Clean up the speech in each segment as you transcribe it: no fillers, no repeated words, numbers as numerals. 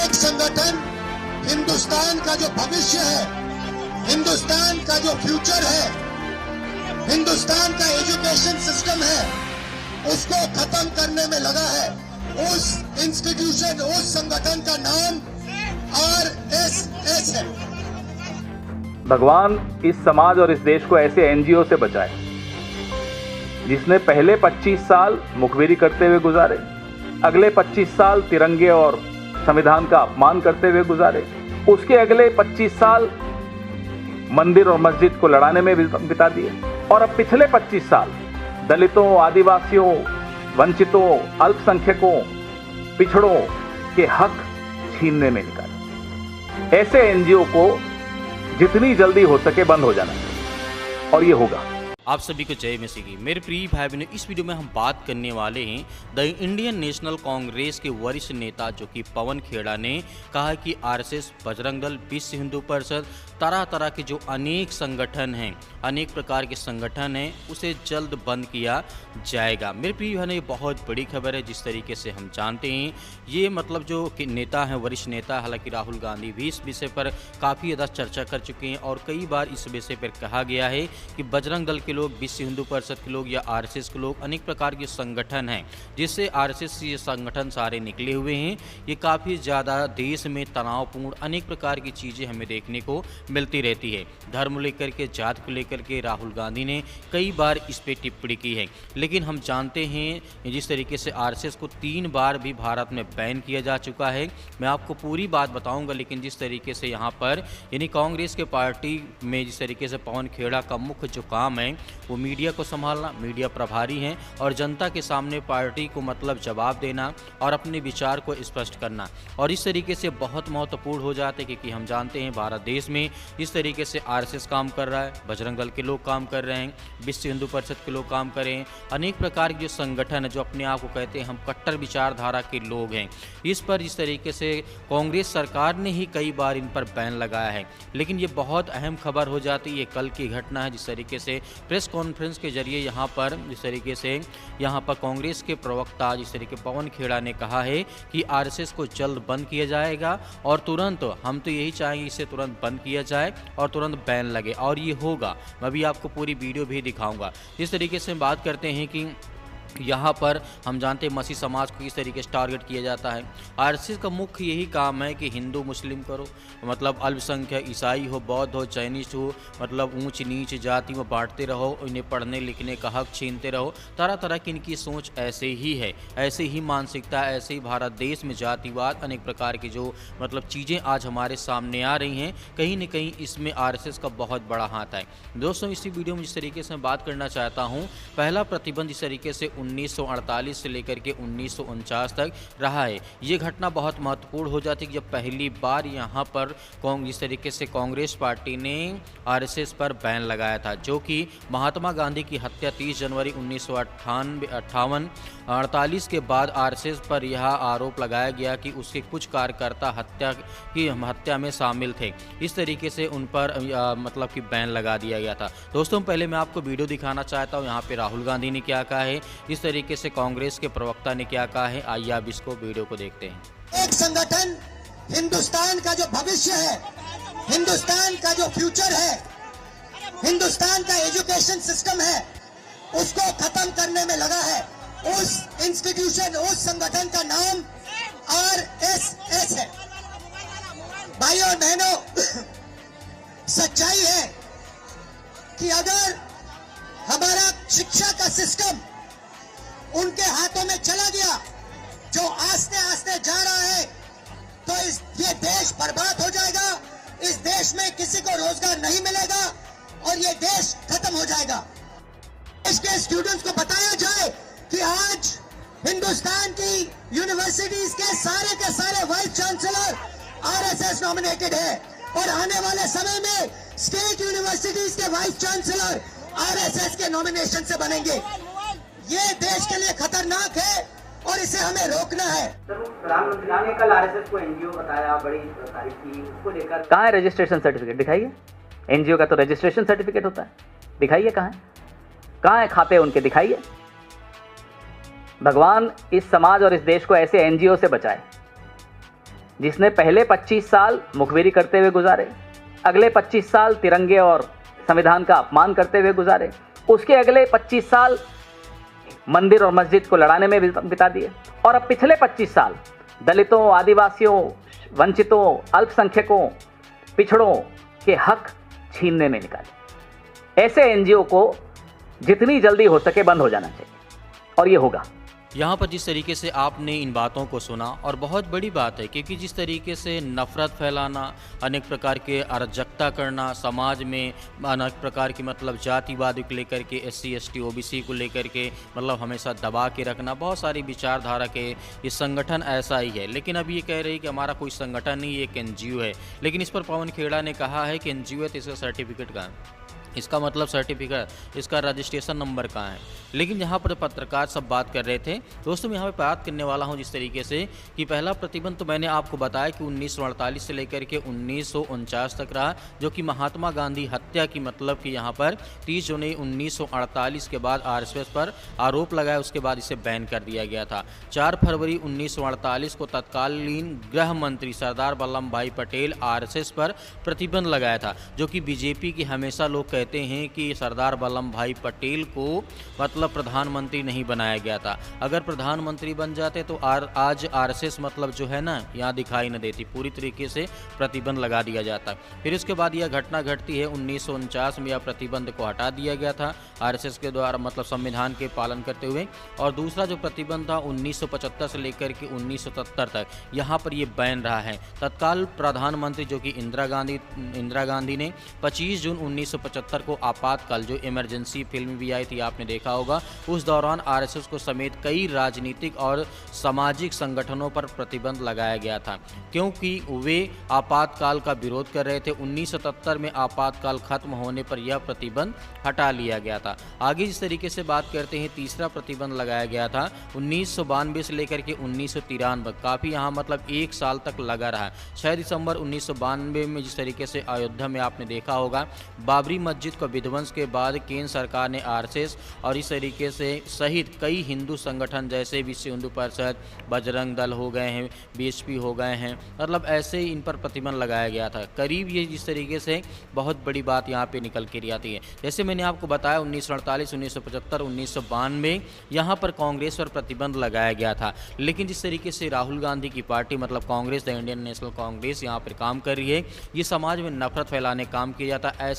एक संगठन हिंदुस्तान का जो भविष्य है, हिंदुस्तान का जो फ्यूचर है, हिंदुस्तान का एजुकेशन सिस्टम है, उसको खत्म करने में लगा है। उस इंस्टीट्यूशन, उस संगठन का नाम आरएसएस है। भगवान इस समाज और इस देश को ऐसे एनजीओ से बचाए जिसने पहले 25 साल मुखबिरी करते हुए गुजारे, अगले 25 साल तिरंगे और संविधान का अपमान करते हुए गुजारे, उसके अगले 25 साल मंदिर और मस्जिद को लड़ाने में बिता दिए, और अब पिछले 25 साल दलितों, आदिवासियों, वंचितों, अल्पसंख्यकों, पिछड़ों के हक छीनने में निकाले। ऐसे एनजीओ को जितनी जल्दी हो सके बंद हो जाना चाहिए, और ये होगा। आप सभी को जय मसीह की। मेरे प्रिय भाई बहनों, इस वीडियो में हम बात करने वाले हैं द इंडियन नेशनल कांग्रेस के वरिष्ठ नेता जो कि पवन खेड़ा ने कहा कि आरएसएस, बजरंग दल, विश्व हिंदू परिषद, तरह तरह के जो अनेक संगठन हैं, अनेक प्रकार के संगठन हैं, उसे जल्द बंद किया जाएगा। मेरे प्रिय बहनों, ये बहुत बड़ी खबर है। जिस तरीके से हम जानते हैं, ये मतलब जो नेता हैं, वरिष्ठ नेता, हालांकि राहुल गांधी भी इस विषय पर काफ़ी ज़्यादा चर्चा कर चुके हैं और कई बार इस विषय पर कहा गया है कि बजरंग दल के लोग, विश्व हिंदू परिषद के लोग या आरएसएस के लोग, अनेक प्रकार के संगठन हैं जिससे आरएसएस ये संगठन सारे निकले हुए हैं। ये काफ़ी ज़्यादा देश में तनावपूर्ण अनेक प्रकार की चीज़ें हमें देखने को मिलती रहती है। धर्म लेकर के, जात को लेकर के राहुल गांधी ने कई बार इस पर टिप्पणी की है, लेकिन हम जानते हैं जिस तरीके से आरएसएस को 3 बार भी भारत में बैन किया जा चुका है। मैं आपको पूरी बात बताऊंगा, लेकिन जिस तरीके से यहाँ पर यानी कांग्रेस के पार्टी में जिस तरीके से पवन खेड़ा का मुख्य जो काम है वो मीडिया को संभालना, मीडिया प्रभारी हैं और जनता के सामने पार्टी को मतलब जवाब देना और अपने विचार को स्पष्ट करना, और इस तरीके से बहुत महत्वपूर्ण हो जाते हैं क्योंकि हम जानते हैं भारत देश में इस तरीके से आरएसएस काम कर रहा है, बजरंग दल के लोग काम कर रहे हैं, विश्व हिंदू परिषद के लोग काम कर रहे हैं, अनेक प्रकार के जो संगठन है जो अपने आप को कहते हैं हम कट्टर विचारधारा के लोग हैं, इस पर इस तरीके से कांग्रेस सरकार ने ही कई बार इन पर बैन लगाया है। लेकिन ये बहुत अहम खबर हो जाती है, ये कल की घटना है। जिस तरीके से प्रेस कॉन्फ्रेंस के जरिए यहाँ पर जिस तरीके से यहाँ पर कांग्रेस के प्रवक्ता जिस तरीके पवन खेड़ा ने कहा है कि आरएसएस को जल्द बंद किया जाएगा और तुरंत, हम तो यही चाहेंगे इसे तुरंत बंद किया जाए और तुरंत बैन लगे, और ये होगा। मैं भी आपको पूरी वीडियो भी दिखाऊंगा। जिस तरीके से बात करते हैं कि यहाँ पर हम जानते हैं मसीह समाज को किस तरीके से टारगेट किया जाता है। आरएसएस का मुख्य यही काम है कि हिंदू मुस्लिम करो, मतलब अल्पसंख्यक, ईसाई हो, बौद्ध हो, चाइनीज हो, मतलब ऊंच नीच जाति में बांटते रहो, इन्हें पढ़ने लिखने का हक छीनते रहो। तरह तरह की इनकी सोच ऐसे ही है, ऐसे ही मानसिकता, ऐसे ही भारत देश में जातिवाद, अनेक प्रकार की जो मतलब चीज़ें आज हमारे सामने आ रही हैं, कहीं न कहीं इसमें आरएसएस का बहुत बड़ा हाथ है। दोस्तों, इसी वीडियो में जिस तरीके से मैं बात करना चाहता हूँ, पहला प्रतिबंध इस तरीके से 1948 से लेकर के 1949 तक रहा है। ये घटना बहुत महत्वपूर्ण हो जाती है जब पहली बार यहाँ पर जिस तरीके से कांग्रेस पार्टी ने आरएसएस पर बैन लगाया था, जो कि महात्मा गांधी की हत्या 30 जनवरी 1948 के बाद आरएसएस पर यह आरोप लगाया गया कि उसके कुछ कार्यकर्ता हत्या में शामिल थे। इस तरीके से उन पर मतलब कि बैन लगा दिया गया था। दोस्तों, पहले मैं आपको वीडियो दिखाना चाहता हूँ यहाँ पे राहुल गांधी ने क्या कहा है, इस तरीके से कांग्रेस के प्रवक्ता ने क्या कहा है। आइए आप इसको वीडियो को देखते हैं। एक संगठन हिंदुस्तान का जो भविष्य है, हिंदुस्तान का जो फ्यूचर है, हिंदुस्तान का एजुकेशन सिस्टम है, उसको खत्म करने में लगा है। उस इंस्टीट्यूशन, उस संगठन का नाम आरएसएस है। भाइयों और बहनों, सच्चाई है कि अगर हमारा शिक्षा का सिस्टम उनके हाथों में चला गया, जो आस्ते आस्ते जा रहा है, तो ये देश बर्बाद हो जाएगा। इस देश में किसी को रोजगार नहीं मिलेगा और ये देश खत्म हो जाएगा। देश के स्टूडेंट्स को बताया जाए कि आज हिंदुस्तान की यूनिवर्सिटीज के सारे वाइस चांसलर आरएसएस नॉमिनेटेड है, और आने वाले समय में स्टेट यूनिवर्सिटीज के वाइस चांसलर आरएसएस के नॉमिनेशन से बनेंगे। ये देश के लिए खतरनाक है और इसे हमें रोकना है। प्रधानमंत्री ने कल आरएसएस को एनजीओ बताया, बड़ी तारीफ की, उसको लेकर कहाँ है रजिस्ट्रेशन सर्टिफिकेट? दिखाइए। एनजीओ का तो रजिस्ट्रेशन सर्टिफिकेट होता है, दिखाइए कहाँ है खाते उनके, दिखाइए। भगवान इस समाज और इस देश को ऐसे एनजीओ से बचाए जिसने पहले 25 साल मुखबिरी करते हुए गुजारे, अगले 25 साल तिरंगे और संविधान का अपमान करते हुए गुजारे, उसके अगले 25 साल मंदिर और मस्जिद को लड़ाने में बिता दिए, और अब पिछले 25 साल दलितों, आदिवासियों, वंचितों, अल्पसंख्यकों, पिछड़ों के हक छीनने में निकाले। ऐसे एनजीओ को जितनी जल्दी हो सके बंद हो जाना चाहिए, और ये होगा। यहाँ पर जिस तरीके से आपने इन बातों को सुना, और बहुत बड़ी बात है क्योंकि जिस तरीके से नफ़रत फैलाना, अनेक प्रकार के अराजकता करना, समाज में अनेक प्रकार की मतलब जातिवाद को लेकर के, SC ST OBC को लेकर के मतलब हमेशा दबा के रखना, बहुत सारी विचारधारा के ये संगठन ऐसा ही है। लेकिन अब ये कह रहे हैं कि हमारा कोई संगठन नहीं, एक NGO है। लेकिन इस पर पवन खेड़ा ने कहा है कि NGO है तो इसका सर्टिफिकेट कहाँ है, इसका मतलब सर्टिफिकेट, इसका रजिस्ट्रेशन नंबर कहाँ है। लेकिन यहाँ पर पत्रकार सब बात कर रहे थे। दोस्तों मैं यहाँ पर बात करने वाला हूँ जिस तरीके से कि पहला प्रतिबंध तो मैंने आपको बताया कि 1948 से लेकर के 1949 तक रहा, जो कि महात्मा गांधी हत्या की मतलब कि यहाँ पर 30 जुलाई 1948 के बाद RSS पर आरोप लगाया, उसके बाद इसे बैन कर दिया गया था। 4 फरवरी 1948 को तत्कालीन गृह मंत्री सरदार वल्लभ भाई पटेल RSS पर प्रतिबंध लगाया था, जो कि बीजेपी की हमेशा लोग कहते हैं कि सरदार वल्लभ भाई पटेल को मतलब प्रधानमंत्री नहीं बनाया गया था। अगर प्रधानमंत्री बन जाते तो आज RSS मतलब जो है ना यहाँ दिखाई न देती, पूरी तरीके से प्रतिबंध लगा दिया जाता। फिर उसके बाद यह घटना घटती है 1949 में, यह प्रतिबंध को हटा दिया गया था RSS के द्वारा, मतलब संविधान के पालन करते हुए। और दूसरा जो प्रतिबंध था 1975 से लेकर के 1977 तक, यहाँ पर ये बैन रहा है। तत्काल प्रधानमंत्री जो कि इंदिरा गांधी ने 25 जून 1975 को आपातकाल, जो इमरजेंसी फिल्म भी आई थी आपने देखा होगा, उस दौरान RSS को समेत कई राजनीतिक और सामाजिक संगठनों पर प्रतिबंध लगाया गया था, क्योंकि वे आपातकाल का विरोध कर रहे थे। 1977 में आपातकाल खत्म होने पर यह प्रतिबंध हटा लिया गया था। आगे जिस तरीके से बात करते हैं, तीसरा प्रतिबंध लगाया गया था 1992 से लेकर के 1993, काफ़ी यहाँ मतलब 1 साल तक लगा रहा। 6 दिसंबर 1992 में जिस तरीके से अयोध्या में आपने देखा होगा बाबरी मस्जिद को विध्वंस के बाद केंद्र सरकार ने RSS और इस तरीके से सहित कई हिंदू संगठन जैसे विश्व हिंदू परिषद, बजरंग दल हो गए हैं, BHP हो गए हैं, मतलब ऐसे ही इन पर प्रतिबंध लगाया गया था। करीब ये जिस तरीके से बहुत बड़ी बात यहाँ पे निकल कर आती है। जैसे मैंने आपको बताया 1948, 1975, 1992 यहाँ पर कांग्रेस पर प्रतिबंध लगाया गया था। लेकिन जिस तरीके से राहुल गांधी की पार्टी मतलब Congress, the Indian national Congress यहाँ पर काम कर रही है, ये समाज में नफरत फैलाने काम किया जाता है।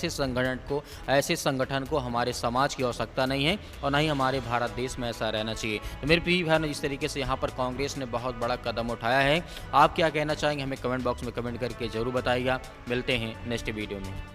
ऐसे संगठन को हमारे समाज की आवश्यकता नहीं है, और ना ही हमारे भारत देश में ऐसा रहना चाहिए। तो मेरे प्रिय भाई, जिस तरीके से यहाँ पर कांग्रेस ने बहुत बड़ा कदम उठाया है, आप क्या कहना चाहेंगे हमें कमेंट बॉक्स में कमेंट करके जरूर बताइएगा। मिलते हैं नेक्स्ट वीडियो में।